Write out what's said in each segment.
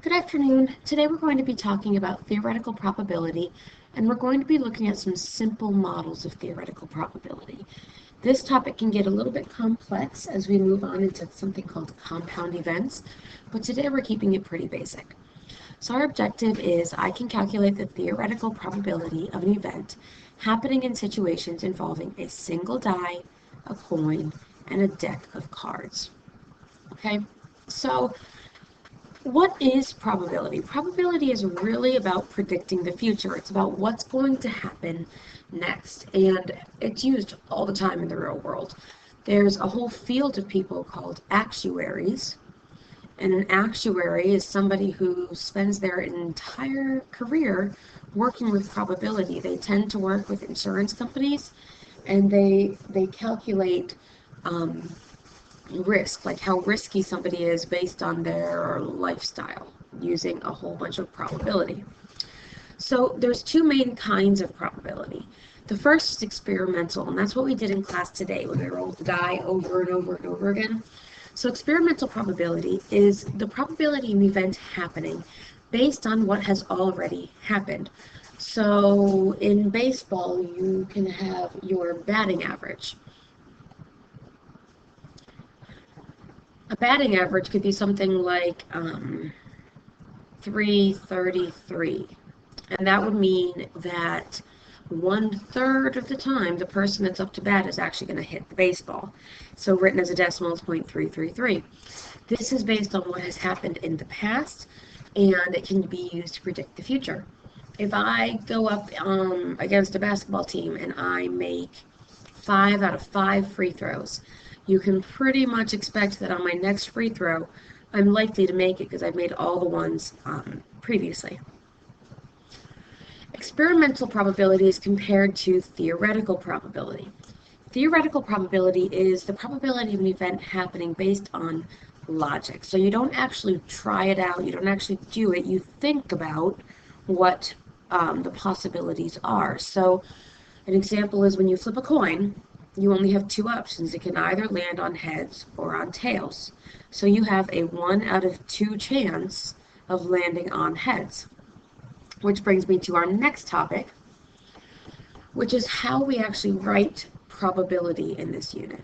Good afternoon. Today we're going to be talking about theoretical probability, and we're going to be looking at some simple models of theoretical probability. This topic can get a little bit complex as we move on into something called compound events, but today we're keeping it pretty basic. So our objective is I can calculate the theoretical probability of an event happening in situations involving a single die, a coin, and a deck of cards. Okay, so what is probability? Probability is really about predicting the future. It's about what's going to happen next, and it's used all the time in the real world. There's a whole field of people called actuaries, and an actuary is somebody who spends their entire career working with probability. They tend to work with insurance companies, and they calculate risk, like how risky somebody is based on their lifestyle, using a whole bunch of probability. So there's two main kinds of probability. The first is experimental, and that's what we did in class today when we rolled the die over and over and over again. So experimental probability is the probability of an event happening based on what has already happened. So in baseball, you can have your batting average. A batting average could be something like 333, and that would mean that 1/3 of the time the person that's up to bat is actually going to hit the baseball. So written as a decimal is 0.333. This is based on what has happened in the past, and it can be used to predict the future. If I go up against a basketball team and I make 5 out of 5 free throws, you can pretty much expect that on my next free throw, I'm likely to make it because I've made all the ones previously. Experimental probability is compared to theoretical probability. Theoretical probability is the probability of an event happening based on logic. So you don't actually try it out, you don't actually do it, you think about what the possibilities are. So an example is when you flip a coin, you only have two options. It can either land on heads or on tails. So you have a 1 out of 2 chance of landing on heads. Which brings me to our next topic, which is how we actually write probability in this unit.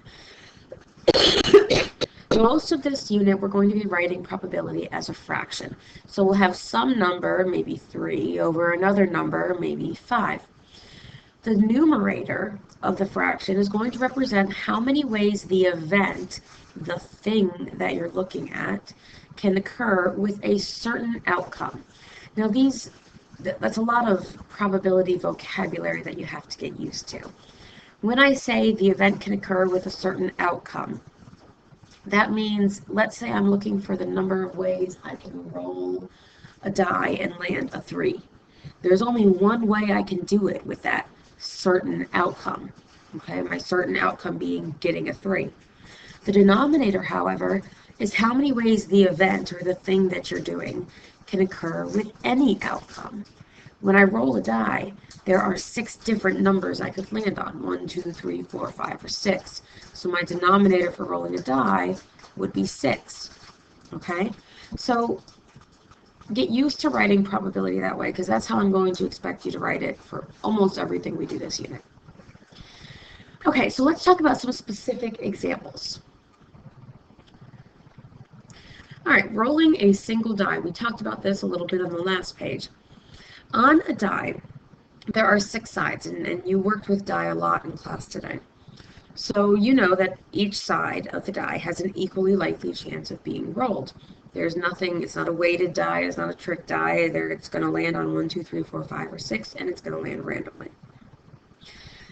Most of this unit, we're going to be writing probability as a fraction. So we'll have some number, maybe 3, over another number, maybe 5. The numerator of the fraction is going to represent how many ways the event, the thing that you're looking at, can occur with a certain outcome. Now that's a lot of probability vocabulary that you have to get used to. When I say the event can occur with a certain outcome, that means, let's say I'm looking for the number of ways I can roll a die and land a 3. There's only one way I can do it with that certain outcome. Okay, my certain outcome being getting a 3. The denominator, however, is how many ways the event or the thing that you're doing can occur with any outcome. When I roll a die, there are 6 different numbers I could land on. 1, 2, 3, 4, 5, or 6. So my denominator for rolling a die would be 6. Okay? So get used to writing probability that way, because that's how I'm going to expect you to write it for almost everything we do this unit. Okay, so let's talk about some specific examples. All right, rolling a single die. We talked about this a little bit on the last page. On a die, there are 6 sides, and you worked with die a lot in class today. So you know that each side of the die has an equally likely chance of being rolled. There's nothing, it's not a weighted die, it's not a trick die, it's going to land on 1, 2, 3, 4, 5, or 6, and it's going to land randomly.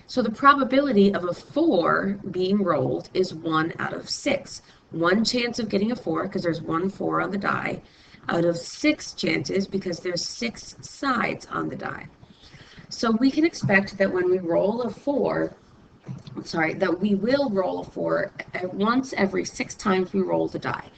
So the probability of a 4 being rolled is 1 out of 6. 1 chance of getting a 4, because there's 1 4 on the die, out of 6 chances because there's 6 sides on the die. So we can expect that when we roll a 4, that we will roll a 4 at once every 6 times we roll the die.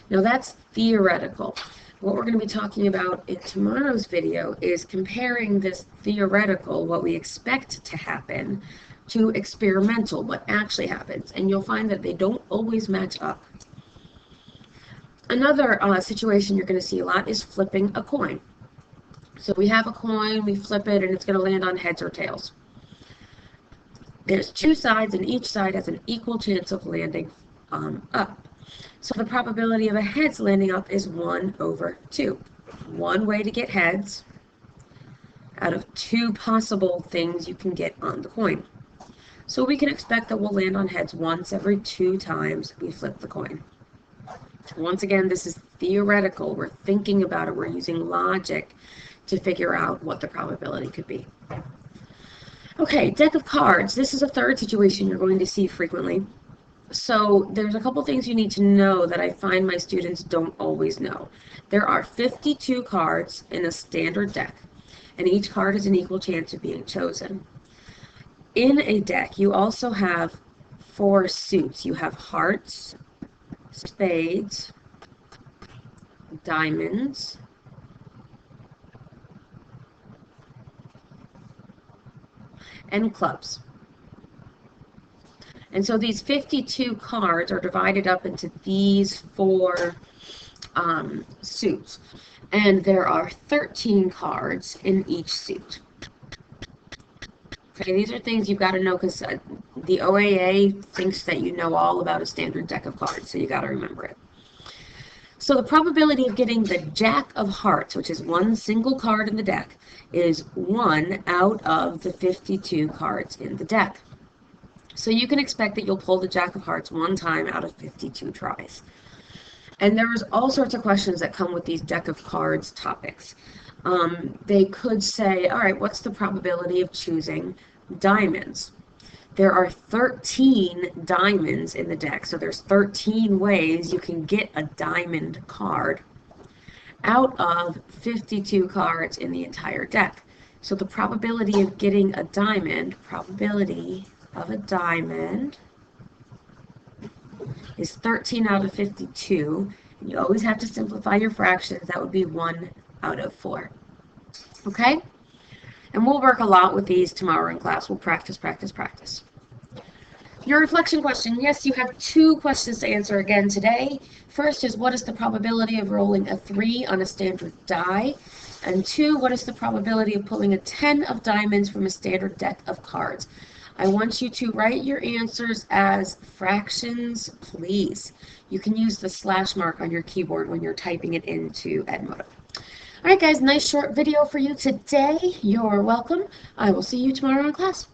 Now that's theoretical. What we're going to be talking about in tomorrow's video is comparing this theoretical, what we expect to happen, to experimental, what actually happens. And you'll find that they don't always match up. Another situation you're going to see a lot is flipping a coin. So we have a coin, we flip it, and it's going to land on heads or tails. There's two sides, and each side has an equal chance of landing up. So the probability of a heads landing up is 1/2. One way to get heads out of two possible things you can get on the coin. So we can expect that we'll land on heads once every 2 times we flip the coin. Once again, this is theoretical. We're thinking about it. We're using logic to figure out what the probability could be. Okay, deck of cards. This is a third situation you're going to see frequently. So there's a couple things you need to know that I find my students don't always know. There are 52 cards in a standard deck, and each card has an equal chance of being chosen. In a deck, you also have 4 suits. You have hearts, spades, diamonds, and clubs. And so these 52 cards are divided up into these 4 suits. And there are 13 cards in each suit. Okay, these are things you've got to know because the OAA thinks that you know all about a standard deck of cards, so you got to remember it. So the probability of getting the Jack of Hearts, which is one single card in the deck, is 1 out of the 52 cards in the deck. So you can expect that you'll pull the Jack of Hearts 1 time out of 52 tries. And there's all sorts of questions that come with these deck of cards topics. They could say, all right, what's the probability of choosing diamonds? There are 13 diamonds in the deck, so there's 13 ways you can get a diamond card out of 52 cards in the entire deck. So the probability of getting a diamond, is 13 out of 52. And you always have to simplify your fractions. That would be 1 out of 4. Okay? And we'll work a lot with these tomorrow in class. We'll practice, practice, practice. Your reflection question. Yes, you have 2 questions to answer again today. First is, what is the probability of rolling a 3 on a standard die? And 2, what is the probability of pulling a 10 of diamonds from a standard deck of cards? I want you to write your answers as fractions, please. You can use the slash mark on your keyboard when you're typing it into Edmodo. All right, guys, nice short video for you today. You're welcome. I will see you tomorrow in class.